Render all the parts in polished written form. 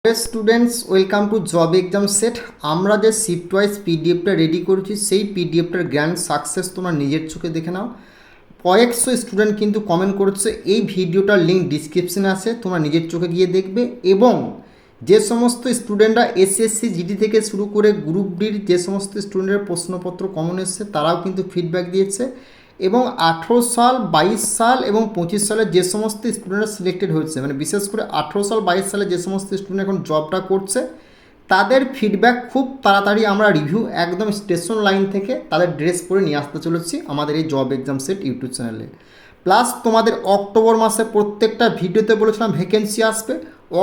Students welcome to job exam set. আমরা যে shift wise পিডিএফটা রেডি করেছি সেই পিডিএফটার গ্র্যান্ড সাকসেস তোমরা নিজের চোখে দেখে নাও। কয়েকশো স্টুডেন্ট কিন্তু কমেন্ট করেছে, এই ভিডিওটার লিঙ্ক ডিসক্রিপশনে আছে, তোমরা নিজের চোখে গিয়ে দেখবে। এবং যে সমস্ত স্টুডেন্টরা এসএসসি জিডি থেকে শুরু করে গ্রুপ ডির যে সমস্ত স্টুডেন্টের প্রশ্নপত্র কমন এসছে তারাও কিন্তু ফিডব্যাক দিয়েছে। এবং 18 সাল 22 সাল এবং 25 সালে যে সমস্ত স্টুডেন্টরা সিলেক্টেড হয়েছে, মানে বিশেষ করে 18 সাল 22 সালে যে সমস্ত স্টুডেন্ট এখন জবটা করছে তাদের ফিডব্যাক খুব তাড়াতাড়ি আমরা রিভিউ একদম স্টেশন লাইন থেকে তাদের ড্রেস পরে নিয়ে আসতে চলেছি আমাদের এই জব এক্সাম সেট ইউটিউব চ্যানেলে। প্লাস তোমাদের অক্টোবর মাসে প্রত্যেকটা ভিডিওতে বলেছিলাম ভ্যাকেন্সি আসবে।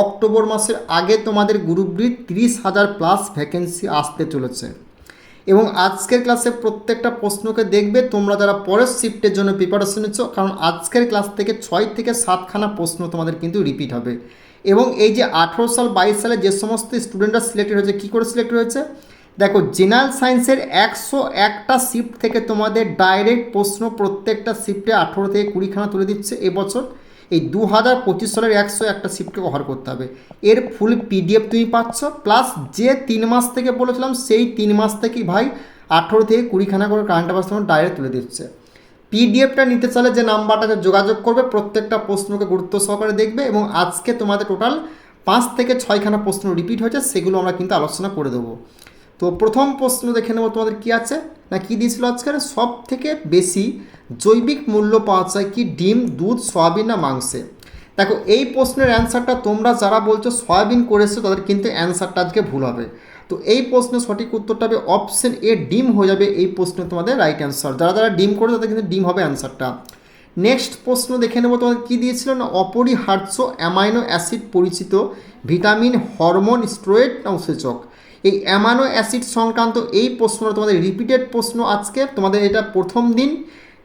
অক্টোবর মাসের আগে তোমাদের গ্রুপ ডির 30,000 প্লাস ভ্যাকেন্সি আসতে চলেছে। এবং আজকের ক্লাসে প্রত্যেকটা প্রশ্নকে দেখবে তোমরা যারা পরের শিফটের জন্য প্রিপারেশন নিচ্ছ, কারণ আজকের ক্লাস থেকে 6 থেকে 7খানা প্রশ্ন তোমাদের কিন্তু রিপিট হবে। এবং এই যে 18 সাল 22 সালে যে সমস্ত স্টুডেন্টরা সিলেক্টেড হয়েছে, কী করে সিলেক্টেড হয়েছে দেখো, জেনারেল সায়েন্সের 101টা শিফট থেকে তোমাদের ডাইরেক্ট প্রশ্ন প্রত্যেকটা শিফটে 18 থেকে 20খানা তুলে দিচ্ছে এবছর। এই 2025 সালের 101টা শিফটকে কভার করতে হবে। এর ফুল পিডিএফ তুমি পাচ্ছ, প্লাস যে 3 মাস থেকে বলেছিলাম সেই 3 মাস থেকেই ভাই 18 থেকে 20খানা করে কারেন্ট অ্যাফেয়ার্স তোমার ডাইরেক্ট তুলে দিচ্ছে। পিডিএফটা নিতে চাইলে যে নাম্বারটাতে যোগাযোগ করবে, প্রত্যেকটা প্রশ্নকে গুরুত্ব সহকারে দেখবে। এবং আজকে তোমাদের টোটাল 5 থেকে 6খানা প্রশ্ন রিপিট হয়েছে, সেগুলো আমরা কিন্তু আলোচনা করে দেবো। তো প্রথম প্রশ্ন দেখে নেব তোমাদের কী আছে না, কী দিয়েছিল আজকের, সব থেকে বেশি জৈবিক মূল্য পাওয়া যায় কি, ডিম, দুধ, সয়াবিন না মাংসে। দেখো এই প্রশ্নের অ্যান্সারটা তোমরা যারা বলছো সয়াবিন করেছো তাদের কিন্তু অ্যান্সারটা আজকে ভুল হবে। তো এই প্রশ্নের সঠিক উত্তরটা হবে অপশন এ, ডিম হয়ে যাবে এই প্রশ্নে তোমাদের রাইট অ্যান্সার। যারা যারা ডিম করে তাদের কিন্তু ডিম হবে অ্যান্সারটা। নেক্সট প্রশ্ন দেখে নেব তোমাদের কী দিয়েছিল না, অপরিহার্য অ্যামাইনো অ্যাসিড পরিচিত ভিটামিন, হরমোন, স্টেরয়েড না উৎসেচক। এই অ্যামাইনো অ্যাসিড সংক্রান্ত এই প্রশ্নটা তোমাদের রিপিটেড প্রশ্ন আজকে, তোমাদের এটা প্রথম দিন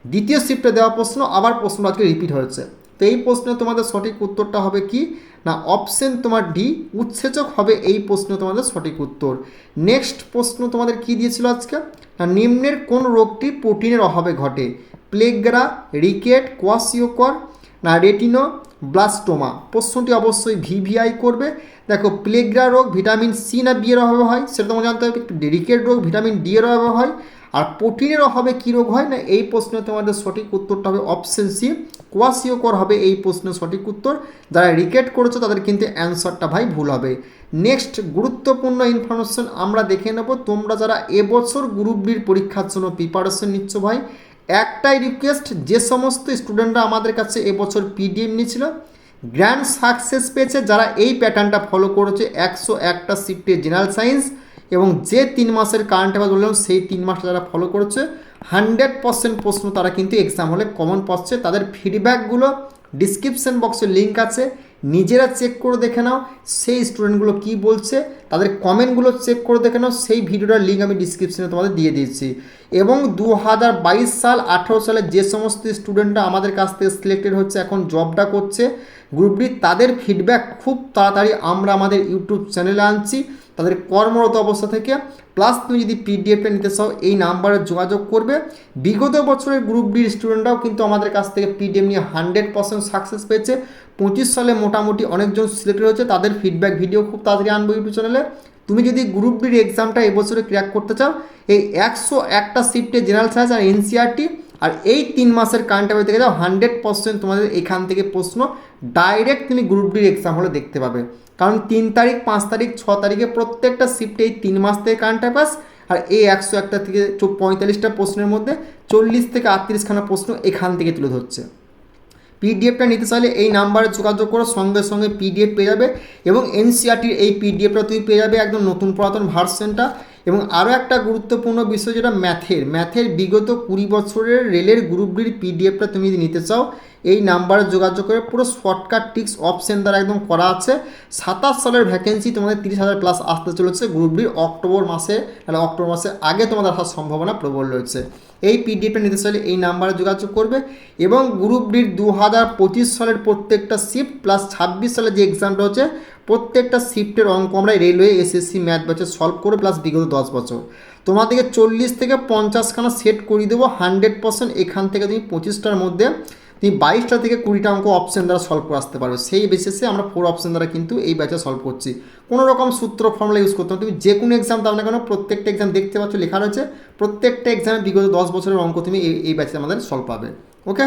দ্বিতীয় শিফটে দেওয়া প্রশ্ন, আবার প্রশ্ন আজকে রিপিট হয়েছে। তো এই প্রশ্নে তোমাদের সঠিক উত্তরটা হবে কি না, অপশন তোমার ডি, উৎসেচক হবে এই প্রশ্নে তোমাদের সঠিক উত্তর। নেক্সট প্রশ্ন তোমাদের কি দিয়েছিল আজকে না, নিম্নের কোন রোগটি প্রোটিনের অভাবে ঘটে, প্লেগরা, রিকেট, কোয়াশিওকর না রেটিনো ব্লাস্টোমা। প্রশ্নটি অবশ্যই ভিভিআই করবে। দেখো প্লেগরা রোগ ভিটামিন সি না বি এর অভাবে হয় সেটা তোমাকে জানতে হবে, রিকেট রোগ ভিটামিন ডি এর অভাবে হয়, আর প্রোটিনের অভাবে কী রোগ হয় না, এই প্রশ্নে তোমাদের সঠিক উত্তরটা হবে অপশন সি, কোয়াশিওকর হবে এই প্রশ্নের সঠিক উত্তর। যারা রিকেট করেছো তাদের কিন্তু অ্যান্সারটা ভাই ভুল হবে। নেক্সট গুরুত্বপূর্ণ ইনফরমেশন আমরা দেখে নেব, তোমরা যারা এবছর গ্রুপ ডির পরীক্ষার জন্য প্রিপারেশন নিচ্ছ ভাই, একটাই রিকোয়েস্ট, যে সমস্ত স্টুডেন্টরা আমাদের কাছে এবছর পিডিএফ নিয়েছিল গ্র্যান্ড সাকসেস পেয়েছে, যারা এই প্যাটার্নটা ফলো করেছে 101টা শিফটে জেনারেল সায়েন্স এবং যে 3 মাসের কারেন্ট অ্যাফেয়ার্স বললাম সেই 3 মাসটা যারা ফলো করেছে 100% প্রশ্ন তারা কিন্তু এক্সাম হলে কমন পাচ্ছে। তাদের ফিডব্যাকগুলো ডিসক্রিপশন বক্সে লিঙ্ক আছে, নিজেরা চেক করে দেখে নাও সেই স্টুডেন্টগুলো কী বলছে, তাদের কমেন্টগুলো চেক করে দেখে নাও, সেই ভিডিওটার লিঙ্ক আমি ডিসক্রিপশনে তোমাদের দিয়ে দিয়েছি। এবং 2022 সাল 18 সালে যে সমস্ত স্টুডেন্টরা আমাদের কাছ থেকে সিলেক্টেড হচ্ছে এখন জবটা করছে গ্রুপ ডি, তাদের ফিডব্যাক খুব তাড়াতাড়ি আমরা আমাদের ইউটিউব চ্যানেলে আনছি তাদের কর্মরত অবস্থা থেকে। প্লাস তুমি যদি পিডিএফটা নিতে চাও এই নাম্বারে যোগাযোগ করবে। বিগত বছরের গ্রুপ ডির স্টুডেন্টরাও কিন্তু আমাদের কাছ থেকে পিডিএফ নিয়ে 100% সাকসেস পেয়েছে। 25 সালে মোটামুটি অনেকজন সিলেক্টেড হয়েছে, তাদের ফিডব্যাক ভিডিও খুব তাড়াতাড়ি আনবো ইউটিউব চ্যানেলে। তুমি যদি গ্রুপ ডির এক্সামটা এবছরে ক্র্যাক করতে চাও, এই 101টা শিফটে জেনারেল সায়েন্স আর এনসিআরটি আর এই 3 মাসের কারেন্ট অ্যাফেয়ার্স দেখে যাও, 100% তোমাদের এখান থেকে প্রশ্ন ডাইরেক্ট তুমি গ্রুপ ডির এক্সাম হলে দেখতে পাবে। কারণ 3 তারিখ 5 তারিখ 6 তারিখে প্রত্যেকটা শিফটে এই 3 মাস থেকে কারেন্ট অ্যাফেয়ার্স, আর এই 101টা থেকে 45টা প্রশ্নের মধ্যে 40 থেকে 38খানা প্রশ্ন এখান থেকে তুলে ধরছে। পিডিএফটা নিতে চাইলে এই নাম্বারে যোগাযোগ করো, সঙ্গে সঙ্গে পিডিএফ পেয়ে যাবে। এবং এনসিআরটির এই পিডিএফটা তুমি পেয়ে যাবে একদম নতুন পুরাতন ভার্সনটা। এবং আরও একটা গুরুত্বপূর্ণ বিষয় যেটা ম্যাথের বিগত 20 বছরের রেলের গ্রুপ ডির পিডিএফটা তুমি যদি নিতে চাও এই নাম্বারে যোগাযোগ করে পুরো শর্টকাট টিক্স অপশন দ্বারা একদম করা আছে। 27 সালের ভ্যাকেন্সি তোমাদের 30,000 প্লাস আসতে চলেছে গ্রুপ ডির অক্টোবর মাসে, তাহলে অক্টোবর মাসে আগে তোমাদের আসার সম্ভাবনা প্রবল রয়েছে। এই পিডিএফটা নিতে চাইলে এই নাম্বারে যোগাযোগ করবে। এবং গ্রুপ ডির 2025 সালের প্রত্যেকটা শিফট প্লাস 26 সালের যে এক্সামটা হচ্ছে প্রত্যেকটা শিফটের অঙ্ক আমরা রেলওয়ে এসএসসি ম্যাথ ব্যাচে সলভ করে প্লাস বিগত 10 বছর তোমাদেরকে 40 থেকে 50খানা সেট করিয়ে দেবো 100%। এখান থেকে তুমি 25টার মধ্যে তুমি 22টা থেকে 20টা অঙ্ক অপশন দ্বারা সলভ করে আসতে পারবে। সেই বেসিসে আমরা 4 অপশন দ্বারা কিন্তু এই ব্যাচে সলভ করছি। কোনো রকম সূত্র ফর্মুলা ইউজ করতে হবে, তুমি যে কোনো এক্সাম দাও না কেন প্রত্যেকটা এক্সাম দেখতে পাচ্ছ লেখা রয়েছে, প্রত্যেকটা এক্সামে বিগত 10 বছরের অঙ্ক তুমি এই ব্যাচে আমাদের সলভ পাবে। ওকে,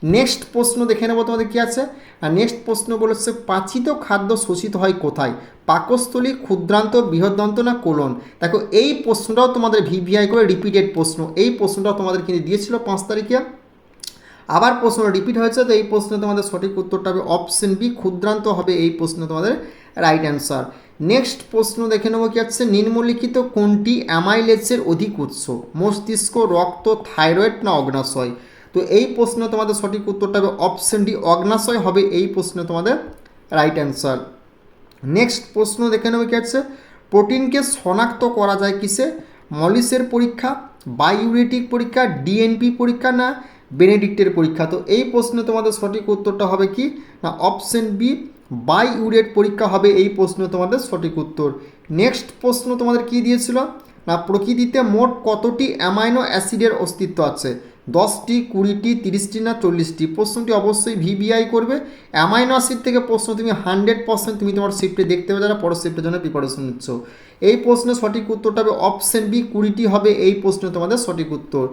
নেক্সট প্রশ্ন দেখে নেবো তোমাদের কী আছে। আর নেক্সট প্রশ্ন বলেছে পাচিত খাদ্য শোষিত হয় কোথায়, পাকস্থলী, ক্ষুদ্রান্ত, বৃহদান্ত না কোলন। দেখো এই প্রশ্নটাও তোমাদের ভিভিআই করে রিপিটেড প্রশ্ন, এই প্রশ্নটাও তোমাদের কিন্তু দিয়েছিল 5 তারিখে, আবার প্রশ্ন রিপিট হয়েছে। তো এই প্রশ্নে তোমাদের সঠিক উত্তরটা হবে অপশন বি, ক্ষুদ্রান্ত হবে এই প্রশ্ন তোমাদের রাইট অ্যান্সার। নেক্সট প্রশ্ন দেখে নেবো কি আছে, নিম্নলিখিত কোনটি অ্যামাইলেজের অধিক উৎস, মস্তিষ্ক, রক্ত, থাইরয়েড না অগ্নাশয়। তো এই প্রশ্নে তোমাদের সঠিক উত্তরটা হবে অপশন ডি, অগ্নাশয় হবে এই প্রশ্নে তোমাদের রাইট অ্যান্সার। নেক্সট প্রশ্ন দেখে নেবো কি আছে, প্রোটিনকে শনাক্ত করা যায় কিসে, মলিসের পরীক্ষা, বায়োরিটিক পরীক্ষা, ডিএনপি পরীক্ষা না বেনেডিক্টের পরীক্ষা। তো এই প্রশ্নে তোমাদের সঠিক উত্তরটা হবে কি না অপশন বি, বায়োরিয়েট পরীক্ষা হবে এই প্রশ্ন তোমাদের সঠিক উত্তর। নেক্সট প্রশ্ন তোমাদের কি দিয়েছিল না প্রকৃতিতে মোট কতটি অ্যামাইনো অ্যাসিডের অস্তিত্ব আছে, 10টি, 20টি, 30টি না 40টি। প্রশ্নটি অবশ্যই ভিভিআই করবে। অ্যামাইনো অ্যাসিড থেকে প্রশ্ন তুমি 100% তুমি তোমার শিফটে দেখতে পাবে যারা পরের শিফটের জন্য প্রিপারেশন নিচ্ছ। এই প্রশ্নের সঠিক উত্তরটা হবে অপশন বি, 20টি হবে এই প্রশ্নে তোমাদের সঠিক উত্তর।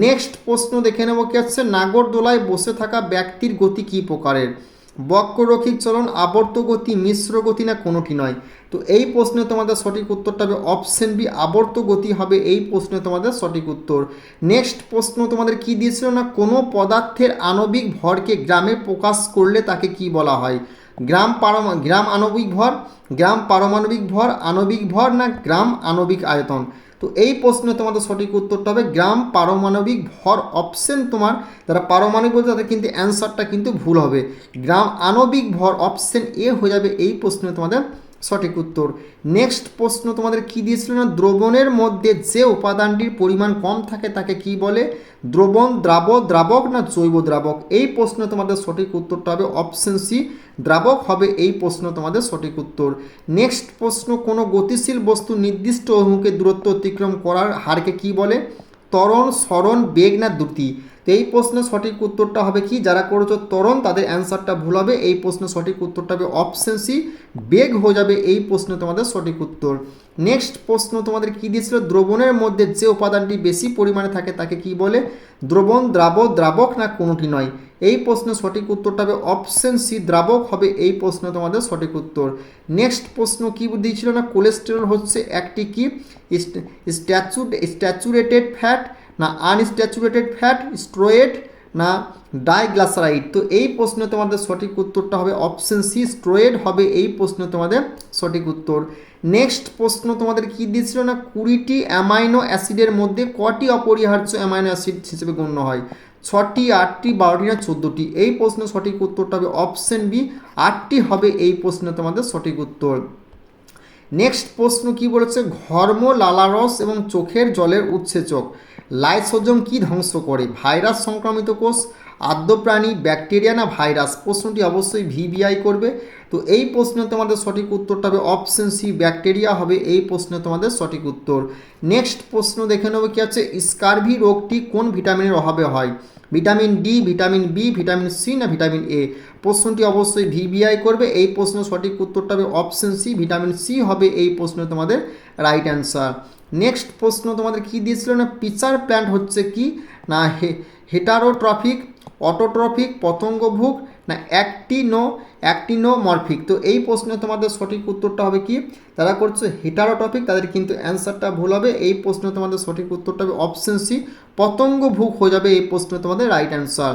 নেক্সট প্রশ্ন দেখে নেব কি আছে, নাগরদোলায় বসে থাকা ব্যক্তির গতি কী প্রকারের, বক্ররৈখিক চলন, আবর্ত গতি, মিশ্র গতি না কোনোটি নয়। তো এই প্রশ্নে তোমাদের সঠিক উত্তরটা হবে অপশন বি, আবর্ত গতি হবে এই প্রশ্নে তোমাদের সঠিক উত্তর। নেক্সট প্রশ্ন তোমাদের কি দিয়েছিল না কোনো পদার্থের আণবিক ভরকে গ্রামে প্রকাশ করলে তাকে কি বলা হয়, গ্রাম আণবিক ভর, গ্রাম পারমাণবিক ভর, আণবিক ভর না গ্রাম আণবিক আয়তন। তো এই প্রশ্নে তোমাদের সঠিক উত্তরটা হবে গ্রাম পারমাণবিক ভর। অপশন তোমার যারা পারমাণবিক বলতে তাদের কিন্তু অ্যান্সারটা কিন্তু ভুল হবে, গ্রাম আণবিক ভর অপশন এ হয়ে যাবে এই প্রশ্নে তোমাদের সঠিক উত্তর। নেক্সট প্রশ্ন তোমাদের কি দিয়েছিল না দ্রবণের মধ্যে যে উপাদানটির পরিমাণ কম থাকে তাকে কি বলে, দ্রবণ, দ্রাবক না জৈব দ্রাবক। এই প্রশ্ন তোমাদের সঠিক উত্তরটা হবে অপশন সি, দ্রাবক হবে এই প্রশ্ন তোমাদের সঠিক উত্তর। নেক্সট প্রশ্ন কোনো গতিশীল বস্তু নির্দিষ্ট অভিমুখে দূরত্ব অতিক্রম করার হারকে কি বলে, ত্বরণ, সরণ, বেগ না দ্রুতি। তো এই প্রশ্নের সঠিক উত্তরটা হবে কি, যারা করেছো ত্বরণ তাদের অ্যান্সারটা ভুল হবে। এই প্রশ্নের সঠিক উত্তরটা হবে অপশন সি, বেগ হয়ে যাবে এই প্রশ্নে তোমাদের সঠিক উত্তর। নেক্সট প্রশ্ন তোমাদের কি দিয়েছিল, দ্রবণের মধ্যে যে উপাদানটি বেশি পরিমাণে থাকে তাকে কি বলে, দ্রবণ, দ্রাবক না কোনোটি নয়। এই প্রশ্নের সঠিক উত্তরটা হবে অপশন সি, দ্রাবক হবে এই প্রশ্ন তোমাদের সঠিক উত্তর। নেক্সট প্রশ্ন কি দিয়েছিল না কোলেস্টেরল হচ্ছে একটি কি স্ট্যাচুরেটেড ফ্যাট না আনস্ট্যাচুরেটেড ফ্যাট, স্টেরয়েড না ডাইগ্লাসারাইড। তো এই প্রশ্নে তোমাদের সঠিক উত্তরটা হবে অপশন সি, স্টেরয়েড হবে এই প্রশ্নে তোমাদের সঠিক উত্তর। নেক্সট প্রশ্ন তোমাদের কি দিয়েছিল না 20টি অ্যামাইনো অ্যাসিডের মধ্যে কটি অপরিহার্য অ্যামাইনো অ্যাসিড হিসেবে গণ্য হয়, 6টি, 8টি, 12টি না 14টি। এই প্রশ্নের সঠিক উত্তরটা হবে অপশন বি, 8টি হবে এই প্রশ্নে তোমাদের সঠিক উত্তর। নেক্সট প্রশ্ন কি বলেছে, ঘর্ম, লালারস এবং চোখের জলের উৎসেচক লাইসোজোম কি ধ্বংস করে, ভাইরাস সংক্রামিত কোষ, আদ্য প্রাণী, ব্যাকটেরিয়া না ভাইরাস। প্রশ্নটি অবশ্যই ভিভিআই করবে। তো এই প্রশ্নে তোমাদের সঠিক উত্তরটা হবে অপশন সি, ব্যাকটেরিয়া হবে এই প্রশ্নে তোমাদের সঠিক উত্তর। নেক্সট প্রশ্ন দেখে নেবো কি আছে, স্কারভি রোগটি কোন ভিটামিনের অভাবে হয়, vitamin D, vitamin B, vitamin C না ভিটামিন এ। প্রশ্নটি অবশ্যই ভিভিআই করবে। এই প্রশ্নের সঠিক উত্তরটা হবে অপশন সি, ভিটামিন সি হবে এই প্রশ্নে তোমাদের রাইট অ্যান্সার। নেক্সট প্রশ্ন তোমাদের কি দিয়েছিল না পিচার প্ল্যান্ট হচ্ছে কি না হেটারোট্রফিক, অটোট্রফিক, পতঙ্গভুক না অ্যাক্টিনোমরফিক। তো এই প্রশ্নে তোমাদের সঠিক উত্তরটা হবে কি, যারা করছে হেটারোট্রফিক তাদের কিন্তু অ্যান্সারটা ভুল হবে। এই প্রশ্নে তোমাদের সঠিক উত্তরটা হবে অপশন সি, পতঙ্গভুক হয়ে যাবে এই প্রশ্নে তোমাদের রাইট অ্যান্সার।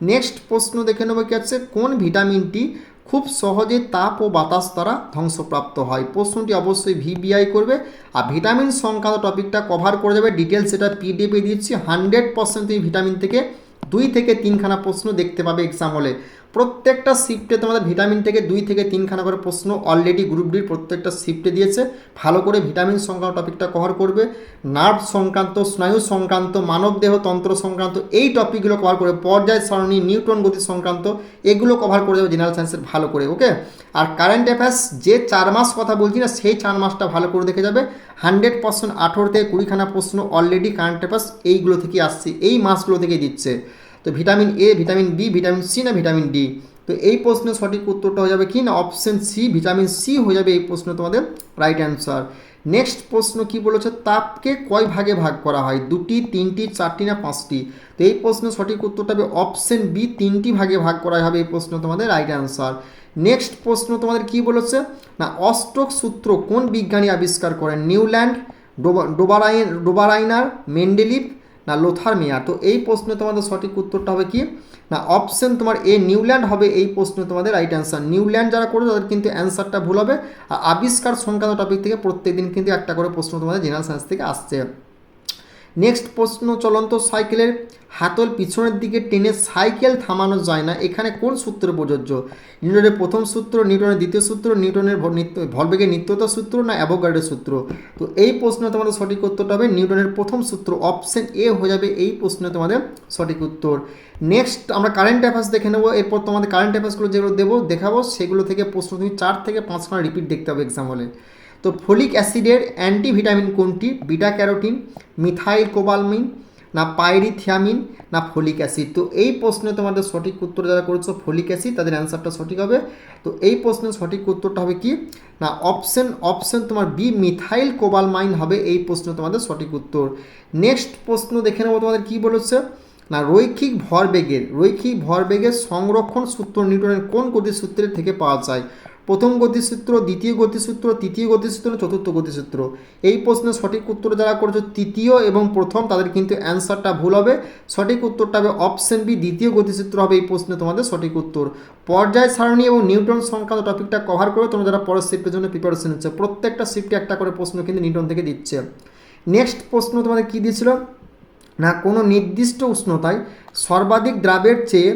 নেক্সট প্রশ্ন দেখে নেবো কি আছে, কোন ভিটামিনটি খুব সহজে তাপ ও বাতাস দ্বারা ধ্বংসপ্রাপ্ত হয়। প্রশ্নটি অবশ্যই ভিভিআই করবে। আর ভিটামিন সংক্রান্ত টপিকটা কভার করে যাবে ডিটেলস, এটা পিডিএফে দিচ্ছি। 100% তুমি ভিটামিন থেকে 2 থেকে 3খানা প্রশ্ন দেখতে পাবে এক্সাম হলে। প্রত্যেকটা শিফটে তোমাদের ভিটামিন থেকে 2 থেকে 3খানা করে প্রশ্ন অলরেডি গ্রুপ ডির প্রত্যেকটা শিফটে দিয়েছে। ভালো করে ভিটামিন সংক্রান্ত টপিকটা কভার করবে, নার্ভ সংক্রান্ত, স্নায়ু সংক্রান্ত, মানবদেহ তন্ত্র সংক্রান্ত এই টপিকগুলো কভার করে, পর্যায় সারণী, নিউটন গতি সংক্রান্ত এগুলো কভার করে যাবে জেনারেল সায়েন্সের ভালো করে। ওকে, আর কারেন্ট অ্যাফেয়ার্স যে 4 মাস কথা বলছি না সেই 4 মাসটা ভালো করে দেখে যাবে। 100% 18 থেকে 20খানা প্রশ্ন অলরেডি কারেন্ট অ্যাফেয়ার্স এইগুলো থেকে আসছে, এই মাসগুলো থেকে দিচ্ছে। তো vitamin A, vitamin B, vitamin C না ভিটামিন ডি? তো এই প্রশ্নের সঠিক উত্তরটা হয়ে যাবে কি না অপশন সি, ভিটামিন সি হয়ে যাবে এই প্রশ্ন তোমাদের রাইট অ্যান্সার। নেক্সট প্রশ্ন কি বলেছে, তাপকে কয় ভাগে ভাগ করা হয়? 2টি, 3টি, 4টি না 5টি? তো এই প্রশ্নের সঠিক উত্তরটা হবে অপশন বি, 3টি ভাগে ভাগ করা হবে এই প্রশ্ন তোমাদের রাইট অ্যান্সার। নেক্সট প্রশ্ন তোমাদের কি বলেছে না অষ্টক সূত্র কোন বিজ্ঞানী আবিষ্কার করেন? নিউল্যান্ড, ডোবারাইনার, মেন্ডেলিভ না লোথার মেয়ার? তো এই প্রশ্নে তোমাদের সঠিক উত্তরটা হবে কি না অপশন তোমার এ, নিউল্যান্ড হবে এই প্রশ্ন তোমাদের রাইট অ্যান্সার। নিউল্যান্ড যারা করে তাদের কিন্তু অ্যান্সারটা ভুল হবে। আর আবিষ্কার সংক্রান্ত টপিক থেকে প্রত্যেকদিন কিন্তু একটা করে প্রশ্ন তোমাদের জেনারেল সায়েন্স থেকে আসছে। নেক্সট প্রশ্ন, চলন্ত সাইকেলের হাতল পিছনের দিকে টেনে সাইকেল থামানো যায় না, এখানে কোন সূত্র প্রযোজ্য? নিউটনের প্রথম সূত্র, নিউটনের দ্বিতীয় সূত্র, নিউটনের ভরবেগের নিত্যতা সূত্র না অ্যাভোগাড্রোর সূত্র? তো এই প্রশ্নে তোমাদের সঠিক উত্তরটা হবে নিউটনের প্রথম সূত্র, অপশন এ হয়ে যাবে এই প্রশ্নে তোমাদের সঠিক উত্তর। নেক্সট আমরা কারেন্ট অ্যাফেয়ার্স দেখে নেবো। এরপর তোমাদের কারেন্ট অ্যাফেয়ার্সগুলো যেগুলো দেখাবো সেগুলো থেকে প্রশ্ন তুমি 4 থেকে 5খানা রিপিট দেখতে হবে এক্সাম হলে। তো ফলিক অ্যাসিডের অ্যান্টিভিটামিন কোনটি? বিটা ক্যারোটিন, মিথাইল কোবালমিন না পাইরিথিয়ামিন না ফলিক অ্যাসিড? তো এই প্রশ্নে তোমাদের সঠিক উত্তর যারা করেছো ফলিক অ্যাসিড, তাদের অ্যান্সারটা সঠিক হবে। তো এই প্রশ্নের সঠিক উত্তরটা হবে কি না অপশন তোমার বি, মিথাইল কোবালমাইন হবে এই প্রশ্ন তোমাদের সঠিক উত্তর। নেক্সট প্রশ্ন দেখে নেবো তোমাদের কি বলেছে না রৈখিক ভরবেগের সংরক্ষণ সূত্র নিউটনের কোন গতিসূত্রের থেকে পাওয়া যায়? প্রথম গতিসূত্র, দ্বিতীয় গতিসূত্র, তৃতীয় গতিসূত্র, চতুর্থ গতিসূত্র? এই প্রশ্নের সঠিক উত্তর যারা করেছে তৃতীয় এবং প্রথম, তাদের কিন্তু অ্যান্সারটা ভুল হবে। সঠিক উত্তরটা হবে অপশন বি, দ্বিতীয় গতিসূত্র হবে এই প্রশ্নে তোমাদের সঠিক উত্তর। পর্যায় সারণী এবং নিউটন সংক্রান্ত টপিকটা কভার করে তোমরা যারা পরের শিফটের জন্য প্রিপারেশন নিচ্ছে, প্রত্যেকটা শিফটে একটা করে প্রশ্ন কিন্তু নিউটন থেকে দিচ্ছে। নেক্সট প্রশ্ন তোমাদের কী দিয়েছিল না কোনো নির্দিষ্ট উষ্ণতায় সর্বাধিক দ্রাবের চেয়ে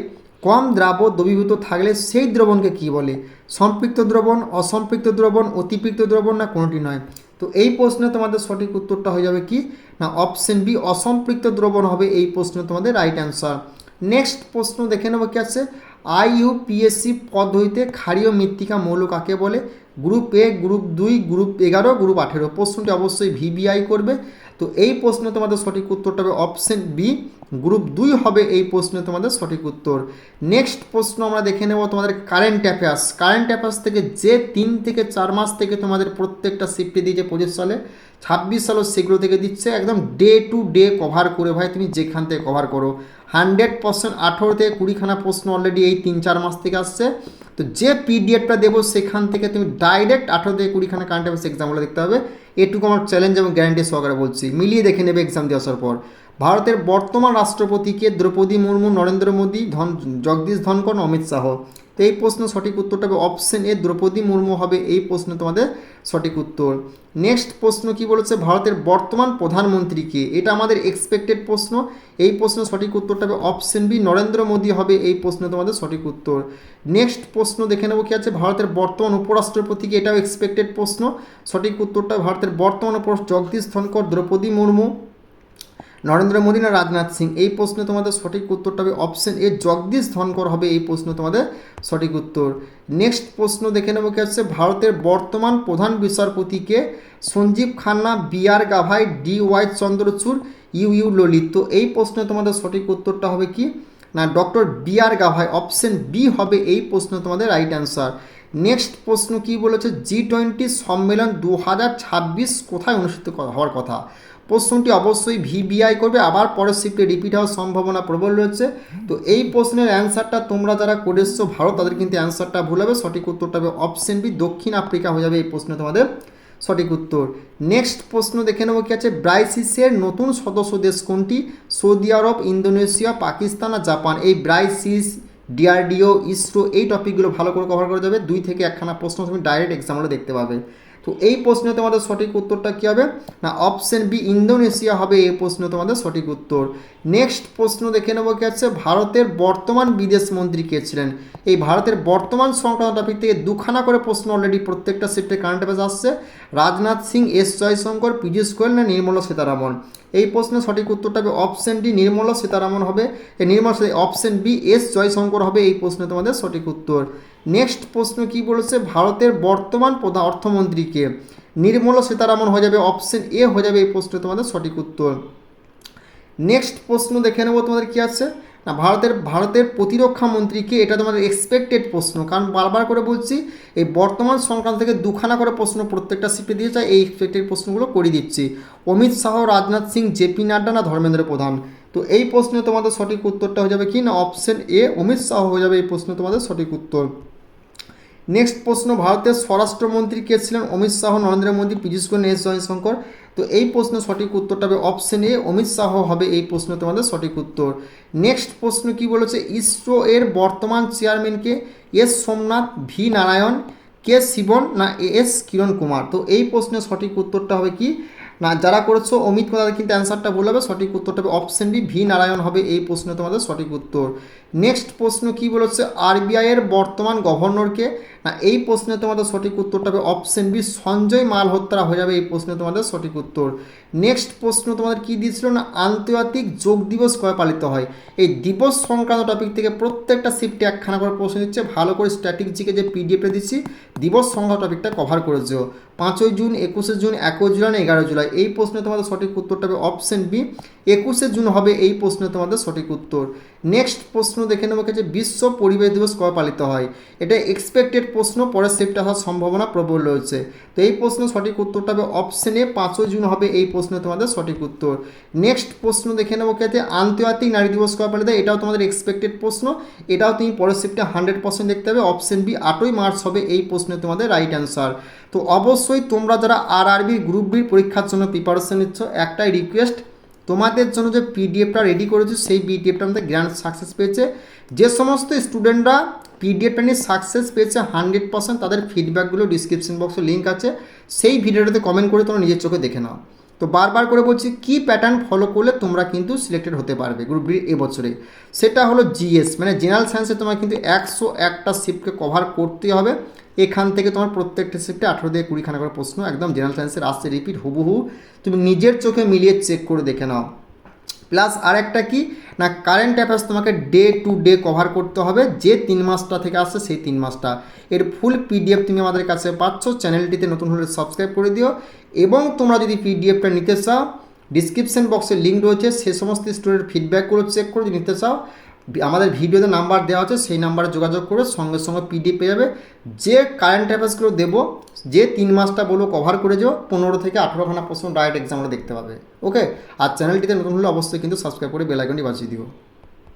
কম দ্রাব্য দ্রবীভূত থাকলে সেই দ্রবণকে কী বলে? সম্পৃক্ত দ্রবণ, অসম্পৃক্ত দ্রবণ, অতিপৃক্ত দ্রবণ না কোনোটি নয়? তো এই প্রশ্নে তোমাদের সঠিক উত্তরটা হয়ে যাবে কি না অপশন বি, অসম্পৃক্ত দ্রবণ হবে এই প্রশ্নে তোমাদের রাইট অ্যান্সার। নেক্সট প্রশ্ন দেখে নেবো কি আছে, IUPAC পদ হইতে ক্ষারীয় মৃত্তিকা মৌল কাকে বলে? গ্রুপ এ, গ্রুপ 2, গ্রুপ 11, গ্রুপ 18? প্রশ্নটি অবশ্যই VBI করবে। তো এই প্রশ্নে তোমাদের সঠিক উত্তরটা হবে অপশন বি, গ্রুপ 2 হবে এই প্রশ্নে তোমাদের সঠিক উত্তর। নেক্সট প্রশ্ন আমরা দেখে নেব তোমাদের কারেন্ট অ্যাফেয়ার্স থেকে যে 3 থেকে 4 মাস থেকে তোমাদের প্রত্যেকটা শিফটে দিয়েছে 25 সালে, 26 সালও সেগুলো থেকে দিচ্ছে। একদম ডে টু ডে কভার করে ভাই, তুমি যেখান থেকে কভার করো 100% 18 থেকে 20খানা প্রশ্ন অলরেডি এই 3-4 মাস থেকে আসছে। তো যে পিডিএফটা দেবো সেখান থেকে তুমি ডাইরেক্ট 18 থেকে 20খানা কারেন্ট অ্যাফেয়ার্স এক্সামগুলো দেখতে হবে। এটুকু আমার চ্যালেঞ্জ এবং গ্যারান্টি সহকারে বলছি, মিলিয়ে দেখে নেবে এক্সাম দিয়ে আসার পর। ভারতের বর্তমান রাষ্ট্রপতিকে? দ্রৌপদী মুর্মু, নরেন্দ্র মোদী, জগদীশ ধনকর, অমিত শাহ? তো এই প্রশ্নের সঠিক উত্তরটা হবে অপশন এ, দ্রৌপদী মুর্মু হবে এই প্রশ্ন তোমাদের সঠিক উত্তর। নেক্সট প্রশ্ন কি বলেছে, ভারতের বর্তমান প্রধানমন্ত্রী কে? এটা আমাদের এক্সপেক্টেড প্রশ্ন। এই প্রশ্নের সঠিক উত্তরটা হবে অপশন বি, নরেন্দ্র মোদী হবে এই প্রশ্ন তোমাদের সঠিক উত্তর। নেক্সট প্রশ্ন দেখে নেবো কি আছে, ভারতের বর্তমান উপরাষ্ট্রপতিকে? এটাও এক্সপেক্টেড প্রশ্ন। সঠিক উত্তরটা ভারতের বর্তমান উপরাষ্ট্রপতি জগদীশ ধনকর, দ্রৌপদী মুর্মু, নরেন্দ্র মোদী না রাজনাথ সিং? এই প্রশ্নে তোমাদের সঠিক উত্তরটা হবে অপশন এ, জগদীশ ধনকর হবে এই প্রশ্ন তোমাদের সঠিক উত্তর। নেক্সট প্রশ্ন দেখে নেবো কি হচ্ছে, ভারতের বর্তমান প্রধান বিচারপতিকে? Sanjeev Khanna, BR Gavai, DY Chandrachur, UU Lalit? তো এই প্রশ্নে তোমাদের সঠিক উত্তরটা হবে কি না doctor BR Gavai, option B হবে এই প্রশ্ন তোমাদের রাইট অ্যান্সার। নেক্সট প্রশ্ন কি বলেছে, G20 সম্মেলন 2026 কোথায় অনুষ্ঠিত হওয়ার কথা? প্রশ্নটি অবশ্যই VBI করবে, আবার পরের শিফটে রিপিট হওয়ার সম্ভাবনা প্রবল রয়েছে। তো এই প্রশ্নের অ্যান্সারটা তোমরা যারা করে এসছো ভারত, তাদের কিন্তু অ্যান্সারটা ভুল হবে। সঠিক উত্তরটা হবে অপশন বি, দক্ষিণ আফ্রিকা হয়ে যাবে এই প্রশ্নে তোমাদের সঠিক উত্তর। নেক্সট প্রশ্ন দেখে নেবো কি আছে, ব্রাইসিসের নতুন সদস্য দেশ কোনটি? সৌদি আরব, ইন্দোনেশিয়া, পাকিস্তান আর জাপান? এই ব্রাইসিস, DRDO, ইসরো, এই টপিকগুলো ভালো করে কভার করা যাবে। 2 থেকে 1খানা প্রশ্ন তুমি ডাইরেক্ট এক্সামে দেখতে পাবে। তো এই প্রশ্নে তোমাদের সঠিক উত্তরটা কী হবে না অপশন বি, ইন্দোনেশিয়া হবে এই প্রশ্ন তোমাদের সঠিক উত্তর। নেক্সট প্রশ্ন দেখে নেবো কি আছে, ভারতের বর্তমান বিদেশ মন্ত্রী কে ছিলেন? এই ভারতের বর্তমান সংক্রান্ত টপিক থেকে 2খানা করে প্রশ্ন অলরেডি প্রত্যেকটা শিফটে কারেন্ট অ্যাফেয়ার্স আসছে। রাজনাথ সিং, S জয়শঙ্কর, পীযূষ গোয়েল না নির্মলা সীতারামন? এই প্রশ্নের সঠিক উত্তরটা হবে অপশন ডি, নির্মলা সীতারামন হবে। অপশন বি, S জয়শঙ্কর হবে এই প্রশ্নে তোমাদের সঠিক উত্তর। নেক্সট প্রশ্ন কি বলেছে, ভারতের বর্তমান প্রধান অর্থমন্ত্রীকে? নির্মলা সীতারামন হয়ে যাবে, অপশন এ হয়ে যাবে এই প্রশ্নে তোমাদের সঠিক উত্তর। নেক্সট প্রশ্ন দেখে নেবো তোমাদের কি আছে না ভারতের প্রতিরক্ষা মন্ত্রীকে, এটা তোমাদের এক্সপেক্টেড প্রশ্ন, কারণ বারবার করে বলছি এই বর্তমান সংক্রান্ত থেকে দুখানা করে প্রশ্ন প্রত্যেকটা শিফটে দিয়ে যায়, এই এক্সপেক্টেড প্রশ্নগুলো করে দিচ্ছি। অমিত শাহ, রাজনাথ সিং, জেপি নাড্ডা না ধর্মেন্দ্র প্রধান? তো এই প্রশ্নে তোমাদের সঠিক উত্তরটা হয়ে যাবে কি না অপশন এ, অমিত শাহ হয়ে যাবে এই প্রশ্নে তোমাদের সঠিক উত্তর। নেক্সট প্রশ্ন, ভারতের স্বরাষ্ট্রমন্ত্রী কে ছিলেন? অমিত শাহ, নরেন্দ্র মোদী, পীযূষ গোয়েল, এস জয়শঙ্কর? তো এই প্রশ্নের সঠিক উত্তরটা হবে অপশন এ, অমিত শাহ হবে এই প্রশ্ন তোমাদের সঠিক উত্তর। নেক্সট প্রশ্ন কি বলেছে, ইসরো এর বর্তমান চেয়ারম্যানকে? এস সোমনাথ, ভি নারায়ণ, কে শিবন না এস কিরণ কুমার? তো এই প্রশ্নের সঠিক উত্তরটা হবে কি না, যারা করেছো অমিত তাদের কিন্তু অ্যান্সারটা ভুল হবে, সঠিক উত্তরটা হবে অপশন বি, ভি নারায়ণ হবে এই প্রশ্নে তোমাদের সঠিক উত্তর। নেক্সট প্রশ্ন কি বলেছে, আরবিআই এর বর্তমান গভর্নরকে? না এই প্রশ্নে তোমাদের সঠিক উত্তরটা হবে অপশন বি, সঞ্জয় মালহোত্রা হয়ে যাবে এই প্রশ্নে তোমাদের সঠিক উত্তর। নেক্সট প্রশ্ন তোমাদের কি দিয়েছিল না, আন্তর্জাতিক যোগ দিবস কবে পালিত হয়? এই দিবস সংক্রান্ত টপিক থেকে প্রত্যেকটা শিফটে একখানা করে প্রশ্ন দিচ্ছে, ভালো করে স্ট্র্যাটেজিকে যে পিডিএফটা দিচ্ছি দিবস সংক্রান্ত টপিকটা কভার করেছো। 5ই জুন, 21শে জুন, 21 জুলাই না 11 জুলাই? এই প্রশ্নে তোমাদের সঠিক উত্তরটা হবে অপশন বি, 21শে জুন হবে এই প্রশ্নে তোমাদের সঠিক উত্তর। নেক্সট প্রশ্ন দেখে নেবো যে বিশ্ব পরিবেশ দিবস কবে পালিত হয়? এটা এক্সপেক্টেড প্রশ্ন, পরের শিফটে আসার সম্ভাবনা প্রবল রয়েছে। তো এই প্রশ্নের সঠিক উত্তরটা হবে অপশন এ, 5ই জুন হবে এই প্রশ্নে তোমাদের সঠিক উত্তর। নেক্সট প্রশ্ন দেখে নেবো যে আন্তর্জাতিক নারী দিবস কবে পালিত হয়? এটাও তোমাদের এক্সপেক্টেড প্রশ্ন, এটাও তুমি পরের শিফটে 100% দেখতে হবে। অপশন বি, 8ই মার্চ হবে এই প্রশ্নে তোমাদের রাইট অ্যান্সার। তো অবশ্যই তোমরা যারা আরআরবি গ্রুপ বির পরীক্ষার জন্য প্রিপারেশন নিচ্ছ, একটাই রিকোয়েস্ট, তোমাদের জন্য যে পিডিএফটা রেডি করেছি সেই পিডিএফটা আমাদের গ্র্যান্ড সাকসেস পেয়েছে। যে সমস্ত স্টুডেন্টরা পিডিএফটা নিয়ে সাকসেস পেয়েছে 100%, তাদের ফিডব্যাকগুলো ডিসক্রিপশন বক্সে লিঙ্ক আছে, সেই ভিডিওটাতে কমেন্ট করে তোমরা নিজের চোখে দেখে নাও। তো বারবার করে বলছি কি প্যাটার্ন ফলো করলে তোমরা কিন্তু সিলেক্টেড হতে পারবে গ্রুপ বি এবছরে, সেটা হলো জিএস মানে জেনারেল সায়েন্সে তোমার কিন্তু 101টা শিফটকে কভার করতে হবে। এখান থেকে তোমার প্রত্যেকটা শিফটে 18 থেকে 20খানা করে প্রশ্ন একদম জেনারেল সায়েন্সের আসছে রিপিট হুবহু, তুমি নিজের চোখে মিলিয়ে চেক করে দেখে নাও। প্লাস আরেকটা কি না, কারেন্ট অ্যাফেয়ার্স তোমাকে ডে টু ডে কভার করতে হবে, যে 3 মাসটা থেকে আসছে সেই 3 মাসটা, এর ফুল পিডিএফ তুমি আমাদের কাছে পাচ্ছ। চ্যানেলটিতে নতুন হলে সাবস্ক্রাইব করে দিও, এবং তোমরা যদি পিডিএফটা নিতে চাও ডিসক্রিপশন বক্সে লিঙ্ক রয়েছে, সে সমস্ত স্টুডেন্টের ফিডব্যাকগুলো চেক করে যদি নিতে চাও আমাদের ভিডিওতে নাম্বার দেওয়া আছে, সেই নাম্বারে যোগাযোগ করে সঙ্গে সঙ্গে পিডিএফ পেয়ে যাবে। যে কারেন্ট অ্যাফেয়ার্সগুলো দেবো, যে 3 মাসটা বলবো কভার করে যাও, 15 থেকে 18খানা প্রশ্ন ডাইরেক্ট এক্সামটা দেখতে পাবে। ওকে, আর চ্যানেলটিতে নতুন হলে অবশ্যই কিন্তু সাবস্ক্রাইব করে বেল আইকনটি বাজিয়ে দিও।